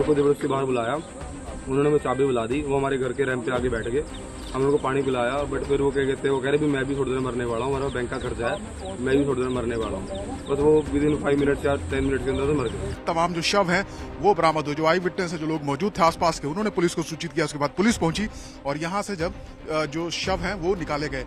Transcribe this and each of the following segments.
को जबरदस्ती बाहर बुलाया, उन्होंने मुझे चाबी बुला दी, वो हमारे घर के रैंप पे आके बैठ गए, हम लोग को पानी पिलाया। बट फिर वो क्या कहते हैं, वो कह रहे भी मैं भी थोड़ी देर मरने वाला हूँ, हमारा बैंक का खर्चा है, मैं भी थोड़ी देर मरने वाला हूँ। बस वो विदिन 5 मिनट या 10 मिनट के अंदर मर गए। तमाम जो शव हैं वो बरामद हुए। जो आई विटनेस है, जो लोग मौजूद थे आसपास के, उन्होंने पुलिस को सूचित किया। उसके बाद पुलिस पहुंची और यहाँ से जब जो शव हैं वो निकाले गए।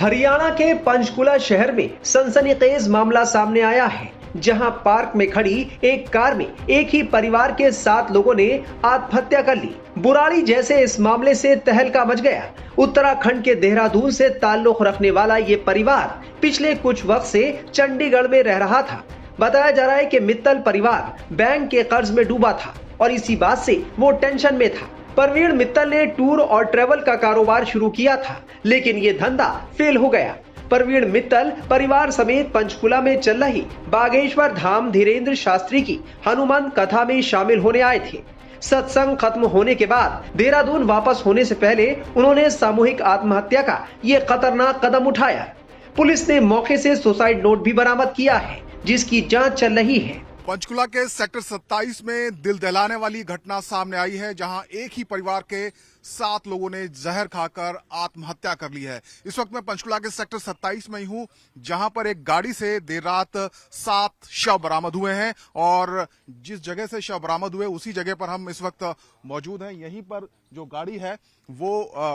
हरियाणा के पंचकुला शहर में सनसनीखेज मामला सामने आया है, जहां पार्क में खड़ी एक कार में एक ही परिवार के 7 लोगों ने आत्महत्या कर ली। बुराड़ी जैसे इस मामले से तहलका मच गया। उत्तराखंड के देहरादून से ताल्लुक रखने वाला ये परिवार पिछले कुछ वक्त से चंडीगढ़ में रह रहा था। बताया जा रहा है कि मित्तल परिवार बैंक के कर्ज में डूबा था और इसी बात से वो टेंशन में था। प्रवीण मित्तल ने टूर और ट्रेवल का कारोबार शुरू किया था, लेकिन ये धंधा फेल हो गया। प्रवीण मित्तल परिवार समेत पंचकुला में चल रही बागेश्वर धाम धीरेन्द्र शास्त्री की हनुमान कथा में शामिल होने आए थे। सत्संग खत्म होने के बाद देहरादून वापस होने से पहले उन्होंने सामूहिक आत्महत्या का ये खतरनाक कदम उठाया। पुलिस ने मौके से सुसाइड नोट भी बरामद किया है, जिसकी जांच चल रही है। पंचकुला के सेक्टर 27 में दिल दहलाने वाली घटना सामने आई है, जहां एक ही परिवार के 7 लोगों ने जहर खाकर आत्महत्या कर ली है। इस वक्त मैं पंचकुला के सेक्टर 27 में ही हूं, जहां पर एक गाड़ी से देर रात 7 शव बरामद हुए हैं और जिस जगह से शव बरामद हुए उसी जगह पर हम इस वक्त मौजूद हैं। यहीं पर जो गाड़ी है वो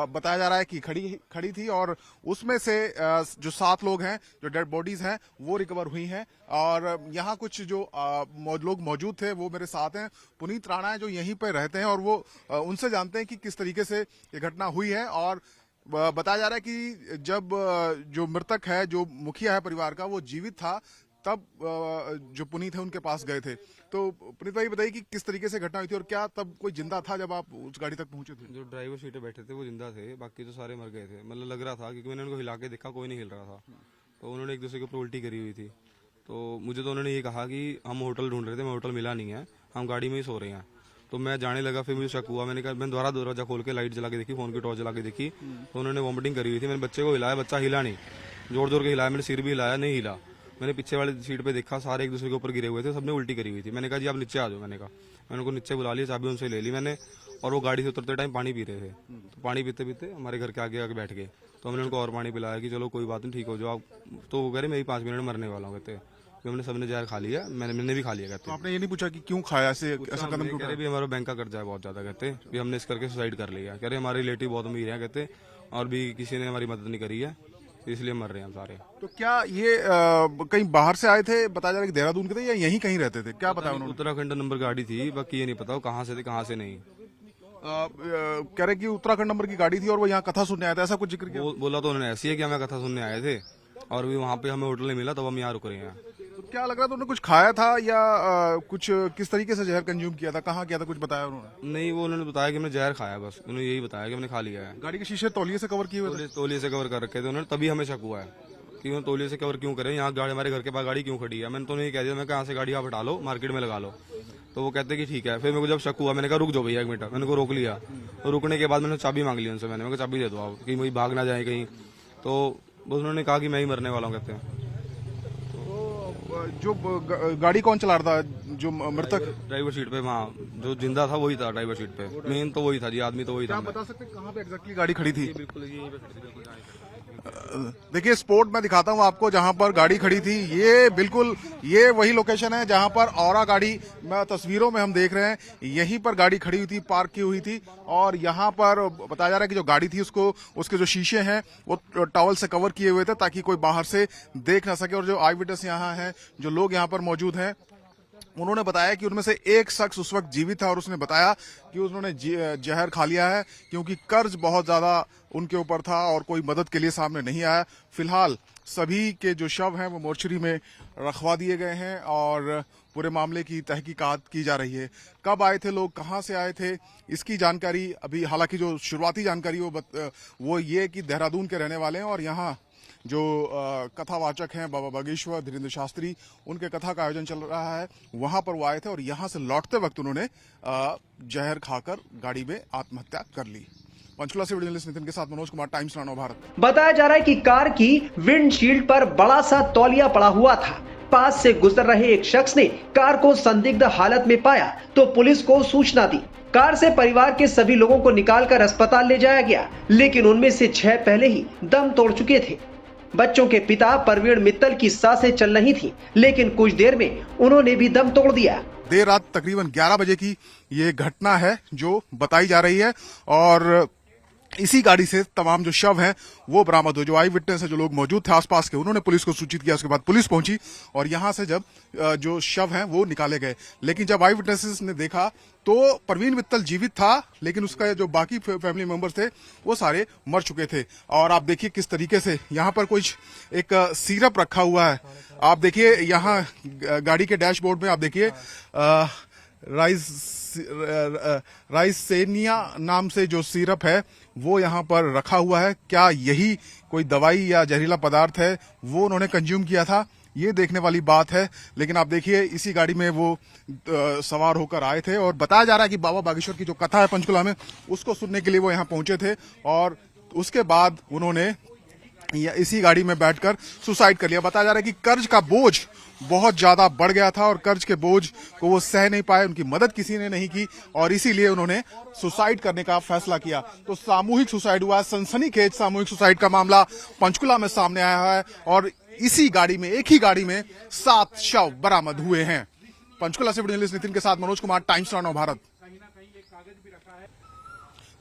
बताया जा रहा है कि खड़ी थी और उसमें से जो 7 लोग हैं, जो डेड बॉडीज हैं, वो रिकवर हुई हैं। और यहाँ कुछ जो लोग मौजूद थे वो मेरे साथ हैं। पुनीत राणा है जो यहीं पर रहते हैं और वो उनसे जानते हैं कि किस तरीके से ये घटना हुई है। और बताया जा रहा है कि जब जो मृतक है, जो मुखिया है परिवार का, वो जीवित था, तब जो पुनीत है उनके पास गए थे। तो पुनीत भाई बताइए कि किस तरीके से घटना हुई थी और क्या तब कोई जिंदा था जब आप उस गाड़ी तक पहुंचे थे? जो ड्राइवर सीट पे बैठे थे वो जिंदा थे, बाकी तो सारे मर गए थे। मतलब लग रहा था, क्योंकि मैंने उनको हिला के देखा, कोई नहीं हिल रहा था। तो उन्होंने एक दूसरे के ऊपर उल्टी करी हुई थी। तो मुझे तो उन्होंने ये कहा कि हम होटल ढूंढ रहे थे, मैं होटल मिला नहीं है, हम गाड़ी में ही सो रहे हैं। तो मैं जाने लगा, फिर मुझे शक हुआ। मैंने कहा, मैंने दोबारा दरवाजा खोल के लाइट जला के देखी, फोन की टॉर्च जला के देखी, तो उन्होंने वॉमिटिंग करी हुई थी। मैंने बच्चे को हिलाया, बच्चा हिला नहीं, जोर जोर के हिलाया, मैंने सिर भी हिलाया, नहीं हिला। मैंने पीछे वाले सीट पे देखा, सारे एक दूसरे के ऊपर गिरे हुए थे, सबने उल्टी करी हुई थी। मैंने कहा जी आप नीचे आ जाओ। मैंने उनको नीचे बुला लिया, चाबी उनसे ले ली मैंने, और वो गाड़ी से उतरते टाइम पानी पी रहे थे। तो पानी पीते पीते हमारे घर के आगे आके बैठ गए। तो हमने उनको और पानी पिलाया कि चलो कोई बात नहीं, ठीक हो जाओ आप। तो वो कह रहे मैं 5 मिनट मरने वाला हूँ, कहते हमने सबने जहर खा लिया, मैंने भी खा लिया। कहते तो आपने ये नहीं पूछा कि क्यों खाया, ऐसा कदम क्यों कह रहे भी हमारा बैंक का कर्जा है बहुत ज्यादा, कहते भी हमने इस करके सुसाइड कर लिया। कह रहे हमारे रिलेटिव बहुत अमीर हैं, कहते और भी किसी ने हमारी मदद नहीं करी है, इसलिए मर रहे हैं हम सारे। तो क्या ये कहीं बाहर से आए थे, बताया जा रहा है कि देहरादून के थे, या यहीं कहीं रहते थे, क्या बताया उन्होंने? उत्तराखंड नंबर गाड़ी थी, बाकी ये नहीं पता कहाँ से थे कहाँ से नहीं। कह रहे कि उत्तराखंड नंबर की गाड़ी थी और वो यहाँ कथा सुनने आया था, ऐसा कुछ जिक्र किया? बोला तो उन्होंने ऐसी है कि हमें कथा सुनने आए थे और भी वहाँ पे हमें होटल नहीं मिला, तो हम यहाँ रुक रहे हैं। तो क्या लग रहा था, उन्होंने कुछ खाया था या कुछ किस तरीके से जहर कंज्यूम किया था, कहाँ किया था, कुछ बताया उन्होंने? नहीं, वो उन्होंने बताया कि हमने जहर खाया, बस उन्होंने यही बताया कि हमने खा लिया है। गाड़ी के शीशे तौलिए से कवर किए हुए थे? तौलिए से कवर कर रखे थे उन्होंने, तभी हमें शक हुआ है कि उन्होंने तौलिए से कवर क्यों करें, यहाँ गाड़ी हमारे घर के पास गाड़ी क्यों खड़ी है। मैंने तो नहीं कह दिया, मैं कहा से गाड़ी आप हटा लो, मार्केट में लगा लो। तो वो कहते कि ठीक है। फिर मेरे को जब शक हुआ, मैंने कहा रुक जाओ भैया 1 मिनट, मैंने को रोक लिया। तो रुकने के बाद मैंने चाबी मांग ली उनसे, मैंने कहा चाबी दे दो आप, कि मुझे भाग ना जाए कहीं। तो उन्होंने कहा कि मैं ही मरने वाला हूँ, कहते हैं। जो गाड़ी कौन चला रहा था, जो मृतक? ड्राइवर सीट पे, वहाँ जो जिंदा था वही था ड्राइवर सीट पे, मेन तो वही था जी, आदमी तो वही था। आप बता सकते कहाँ पे एग्जैक्टली गाड़ी खड़ी थी? बिल्कुल यहीं पे खड़ी थी, बिल्कुल। देखिए स्पॉट में दिखाता हूं आपको जहां पर गाड़ी खड़ी थी। ये बिल्कुल ये वही लोकेशन है जहां पर औरा गाड़ी में तस्वीरों में हम देख रहे हैं, यहीं पर गाड़ी खड़ी हुई थी, पार्क की हुई थी। और यहां पर बताया जा रहा है कि जो गाड़ी थी उसको, उसके जो शीशे हैं वो टॉवल से कवर किए हुए थे ताकि कोई बाहर से देख ना सके। और जो आई विटनेस यहाँ हैं, जो लोग यहाँ पर मौजूद हैं, उन्होंने बताया कि उनमें से एक शख्स उस वक्त जीवित था और उसने बताया कि उन्होंने जहर खा लिया है क्योंकि कर्ज बहुत ज्यादा उनके ऊपर था और कोई मदद के लिए सामने नहीं आया। फिलहाल सभी के जो शव हैं वो मोर्चरी में रखवा दिए गए हैं और पूरे मामले की तहकीकात की जा रही है। कब आए थे लोग, कहां से आए थे, इसकी जानकारी अभी, हालांकि जो शुरुआती जानकारी वो ये कि देहरादून के रहने वाले हैं और यहाँ जो कथावाचक हैं बाबा बागेश्वर धीरेन्द्र शास्त्री, उनके कथा का आयोजन चल रहा है, वहां पर वो आए थे और यहां से लौटते वक्त उन्होंने जहर खाकर गाड़ी में आत्महत्या कर ली। पंचकुला से वीडियो जर्नलिस्ट नितिन के साथ मनोज कुमार, टाइम्स 9 भारत। बताया जा रहा है कि कार की विंडशील्ड पर बड़ा सा तौलिया पड़ा हुआ था। पास से गुजर रहे एक शख्स ने कार को संदिग्ध हालत में पाया तो पुलिस को सूचना दी। कार से परिवार के सभी लोगों को निकालकर अस्पताल ले जाया गया, लेकिन उनमें से 6 पहले ही दम तोड़ चुके थे। बच्चों के पिता परवीन मित्तल की सांसें चल रही थी, लेकिन कुछ देर में उन्होंने भी दम तोड़ दिया। देर रात तकरीबन 11 बजे की ये घटना है जो बताई जा रही है और इसी गाड़ी से तमाम जो शव हैं वो बरामद हुए। जो आई विटनेस है, जो लोग मौजूद थे आसपास के, उन्होंने पुलिस को सूचित किया। उसके बाद पुलिस पहुंची और यहां से जब जो शव हैं वो निकाले गए, लेकिन जब आई विटनेसेस ने देखा तो परवीन मित्तल जीवित था, लेकिन उसका जो बाकी फैमिली मेंबर्स थे वो सारे मर चुके थे। और आप देखिए किस तरीके से यहाँ पर कुछ एक सिरप रखा हुआ है। आप देखिए यहाँ गाड़ी के डैशबोर्ड में आप देखिए राइसेनिया नाम से जो सिरप है वो यहाँ पर रखा हुआ है। क्या यही कोई दवाई या जहरीला पदार्थ है वो उन्होंने कंज्यूम किया था, ये देखने वाली बात है। लेकिन आप देखिए इसी गाड़ी में वो सवार होकर आए थे और बताया जा रहा है कि बाबा बागेश्वर की जो कथा है पंचकुला में, उसको सुनने के लिए वो यहाँ पहुंचे थे और उसके बाद उन्होंने इसी गाड़ी में बैठकर सुसाइड कर लिया। बताया जा रहा है कि कर्ज का बोझ बहुत ज्यादा बढ़ गया था और कर्ज के बोझ को वो सह नहीं पाए, उनकी मदद किसी ने नहीं की और इसीलिए उन्होंने सुसाइड करने का फैसला किया। तो सामूहिक सुसाइड हुआ, सनसनीखेज सामूहिक सुसाइड का मामला पंचकुला में सामने आया है और इसी गाड़ी में, एक ही गाड़ी में 7 शव बरामद हुए हैं। पंचकुला से जर्नलिस्ट नितिन के साथ मनोज कुमार, टाइम्स नाउ भारत।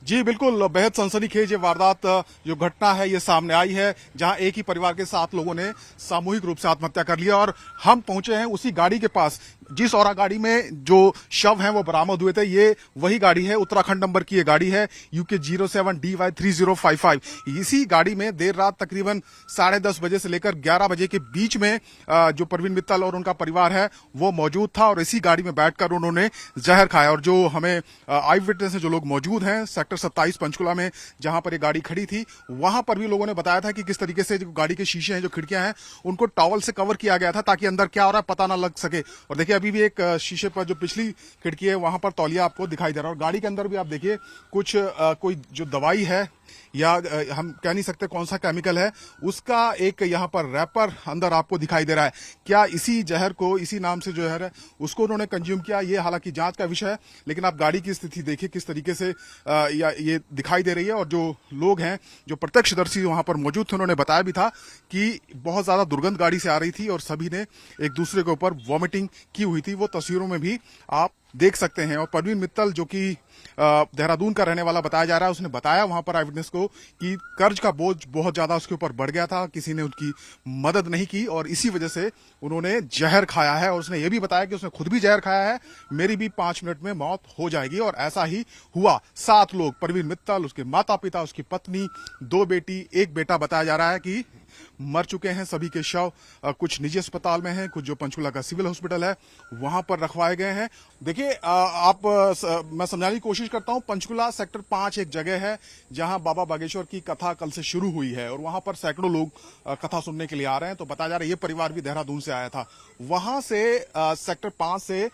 जी बिल्कुल, बेहद सनसनीखेज ये वारदात जो घटना है ये सामने आई है, जहां एक ही परिवार के 7 लोगों ने सामूहिक रूप से आत्महत्या कर लिया और हम पहुंचे हैं उसी गाड़ी के पास जिस और गाड़ी में जो शव हैं वो बरामद हुए थे। ये वही गाड़ी है, उत्तराखंड नंबर की ये गाड़ी है, UK 07DY3055। इसी गाड़ी में देर रात तकरीबन 10:30 बजे से लेकर 11 बजे के बीच में जो परवीन मित्तल और उनका परिवार है वो मौजूद था और इसी गाड़ी में बैठकर उन्होंने जहर खाया। और जो हमें आई विटनेस है, जो लोग मौजूद हैं सेक्टर 27 पंचकुला में जहां पर ये गाड़ी खड़ी थी, वहां पर भी लोगों ने बताया था कि किस तरीके से जो गाड़ी के शीशे हैं, जो खिड़कियां हैं, उनको टॉवल से कवर किया गया था ताकि अंदर क्या हो रहा है पता ना लग सके। और देखिए अभी भी एक शीशे पर जो पिछली खिड़की है वहां पर तौलिया आपको दिखाई दे रहा है और गाड़ी के अंदर भी आप देखिए कुछ कोई जो दवाई है या हम कह नहीं सकते कौन सा केमिकल है, उसका एक यहाँ पर रैपर अंदर आपको दिखाई दे रहा है। क्या इसी जहर को, इसी नाम से जो जहर है उसको उन्होंने कंज्यूम किया, ये हालांकि जांच का विषय है। लेकिन आप गाड़ी की स्थिति देखिए किस तरीके से या ये दिखाई दे रही है। और जो लोग हैं, जो प्रत्यक्षदर्शी वहां पर मौजूद थे, उन्होंने बताया भी था कि बहुत ज्यादा दुर्गंध गाड़ी से आ रही थी और सभी ने एक दूसरे के ऊपर वॉमिटिंग की हुई थी। वो तस्वीरों में भी आप देख सकते हैं। और परवीन मित्तल जो कि देहरादून का रहने वाला बताया जा रहा है, उसने बताया वहां पर आई विटनेस को कि कर्ज का बोझ बहुत ज्यादा उसके ऊपर बढ़ गया था, किसी ने उनकी मदद नहीं की और इसी वजह से उन्होंने जहर खाया है। और उसने ये भी बताया कि उसने खुद भी जहर खाया है, मेरी भी 5 मिनट में मौत हो जाएगी। और ऐसा ही हुआ। 7 लोग, परवीन मित्तल, उसके माता पिता, उसकी पत्नी, 2 बेटी, 1 बेटा, बताया जा रहा है कि मर चुके हैं। सभी के शव कुछ निजी अस्पताल में हैं, कुछ जो पंचकुला का सिविल हॉस्पिटल है वहां पर रखवाए गए हैं। देखिए मैं समझाने की कोशिश करता हूं, पंचकुला सेक्टर 5 एक जगह है जहां बाबा बागेश्वर की कथा कल से शुरू हुई है और वहां पर सैकड़ों लोग कथा सुनने के लिए आ रहे हैं। तो बताया जा रहा है ये परिवार भी देहरादून से आया था। वहां से सेक्टर 5 से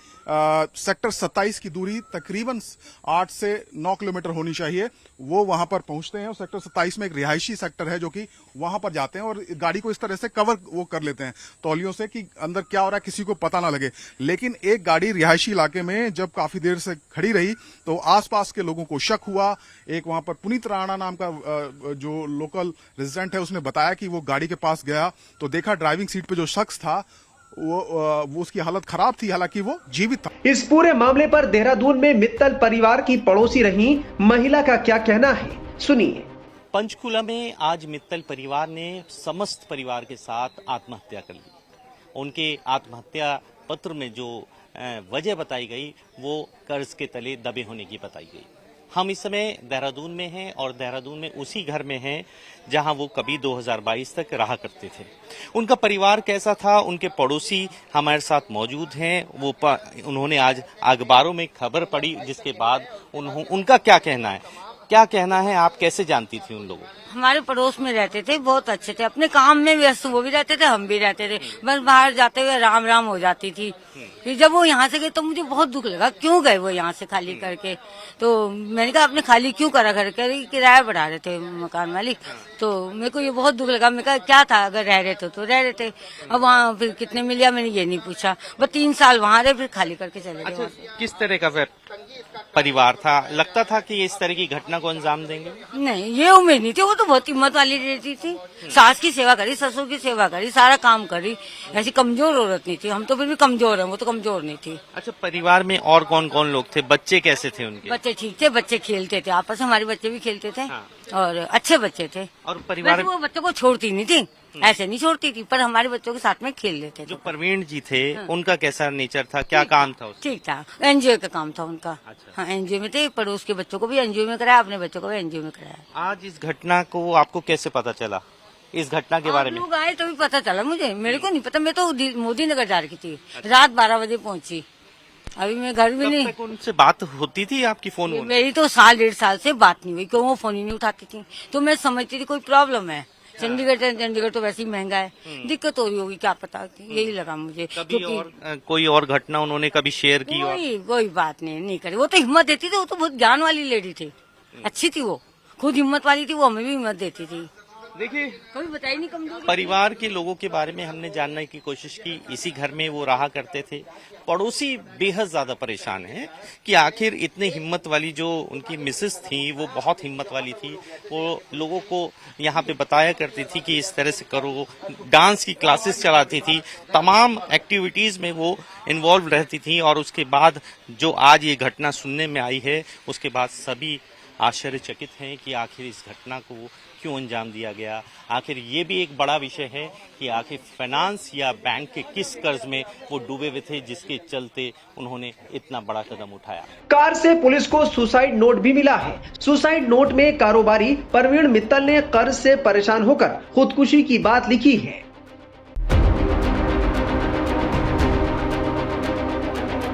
सेक्टर 27 की दूरी तकरीबन 8 से 9 किलोमीटर होनी चाहिए। वो वहां पर पहुंचते हैं और सेक्टर 27 में एक रिहायशी सेक्टर है जो कि वहां पर जाते हैं और गाड़ी को इस तरह से कवर वो कर लेते हैं तौलियों से कि अंदर क्या हो रहा है किसी को पता ना लगे। लेकिन एक गाड़ी रिहायशी इलाके में जब काफी देर से खड़ी रही तो आसपास के लोगों को शक हुआ। एक वहां पर पुनीत राणा नाम का जो लोकल रेजिडेंट है, उसने बताया कि वो गाड़ी के पास गया तो देखा ड्राइविंग सीट पे जो शख्स था वो उसकी हालत खराब थी, हालांकि वो जीवित था। इस पूरे मामले पर देहरादून में मित्तल परिवार की पड़ोसी रही महिला का क्या कहना है, सुनिए। पंचकुला में आज मित्तल परिवार ने समस्त परिवार के साथ आत्महत्या कर ली। उनके आत्महत्या पत्र में जो वजह बताई गई वो कर्ज के तले दबे होने की बताई गई। हम इस समय देहरादून में हैं और देहरादून में उसी घर में हैं जहां वो कभी 2022 तक रहा करते थे। उनका परिवार कैसा था, उनके पड़ोसी हमारे साथ मौजूद हैं। उन्होंने आज अखबारों में खबर पढ़ी जिसके बाद उनका क्या कहना है। क्या कहना है, आप कैसे जानती थी उन लोगों को? हमारे पड़ोस में रहते थे, बहुत अच्छे थे, अपने काम में व्यस्त वो भी रहते थे, हम भी रहते थे। बस बाहर जाते हुए राम राम हो जाती थी। फिर जब वो यहाँ से गए तो मुझे बहुत दुख लगा, क्यों गए वो यहाँ से खाली करके। तो मैंने कहा आपने खाली क्यों करा घर, कह रही किराया बढ़ा रहे थे मकान मालिक। तो मेरे को ये बहुत दुख लगा। मैं कहा क्या था, अगर रह रहे तो रह रहे थे। अब वहाँ फिर कितने मिले मैंने ये नहीं पूछा, बस 3 साल वहाँ रहे, फिर खाली करके चले गए। अच्छा, किस तरह का फिर परिवार था? लगता था कि इस तरह की घटना को अंजाम देंगे? नहीं, ये उम्मीद नहीं थी। वो तो बहुत हिम्मत वाली रहती थी, सास की सेवा करी, ससुर की सेवा करी, सारा काम करी। ऐसी कमजोर औरत नहीं थी। हम तो फिर भी कमजोर हैं, वो तो कमजोर नहीं थी। अच्छा, परिवार में और कौन कौन लोग थे? बच्चे कैसे थे उनके? बच्चे ठीक थे, बच्चे खेलते थे आपस में, हमारे बच्चे भी खेलते थे। हाँ। और अच्छे बच्चे थे। और परिवार वैसे वो बच्चों को छोड़ती नहीं थी, ऐसे नहीं छोड़ती थी, पर हमारे बच्चों के साथ में खेल लेते थे। जो प्रवीण जी थे उनका कैसा नेचर था, क्या काम था उसका? ठीक था, एनजीओ का काम था उनका। अच्छा। हाँ, एनजीओ में थे। पड़ोस के बच्चों को भी एनजीओ में कराया, अपने बच्चों को भी एनजीओ में कराया। आज इस घटना को आपको कैसे पता चला, इस घटना के बारे में? लोग आए तभी पता चला मुझे, मेरे को नहीं पता। मैं तो मोदी नगर जा रही थी, रात 12 बजे पहुंची। अभी मैं घर भी नहीं। तब तक उनसे बात होती थी आपकी फोन वोन? मेरी तो 1.5 साल से बात नहीं हुई, क्यों वो फोन ही नहीं उठाती थी। तो मैं समझती थी कोई प्रॉब्लम है। चंडीगढ़ तो वैसे ही महंगा है, दिक्कत हो रही होगी, क्या पता। यही लगा मुझे। कभी और कोई और घटना उन्होंने कभी शेयर की? और कोई बात नहीं करी। वो तो हिम्मत देती थी, वो तो बहुत ज्ञान वाली लेडी थी, अच्छी थी, वो खुद हिम्मत वाली थी, वो हमें भी हिम्मत देती थी। देखिए, कभी बताई नहीं कमजोर। परिवार के लोगों के बारे में हमने जानने की कोशिश की। इसी घर में वो रहा करते थे। पड़ोसी बेहद ज्यादा परेशान हैं कि आखिर इतने हिम्मत वाली जो उनकी मिसेस थी, वो बहुत हिम्मत वाली थी। वो लोगों को यहाँ पे बताया करती थी कि इस तरह से करो, डांस की क्लासेस चलाती थी, तमाम एक्टिविटीज में वो इन्वॉल्व रहती थी। और उसके बाद जो आज ये घटना सुनने में आई है, उसके बाद सभी आश्चर्यचकित हैं कि आखिर इस घटना को क्यों अंजाम दिया गया। आखिर ये भी एक बड़ा विषय है कि आखिर फाइनेंस या बैंक के किस कर्ज में वो डूबे हुए थे, जिसके चलते उन्होंने इतना बड़ा कदम उठाया। कार से पुलिस को सुसाइड नोट भी मिला है। सुसाइड नोट में कारोबारी प्रवीण मित्तल ने कर्ज से परेशान होकर खुदकुशी की बात लिखी है।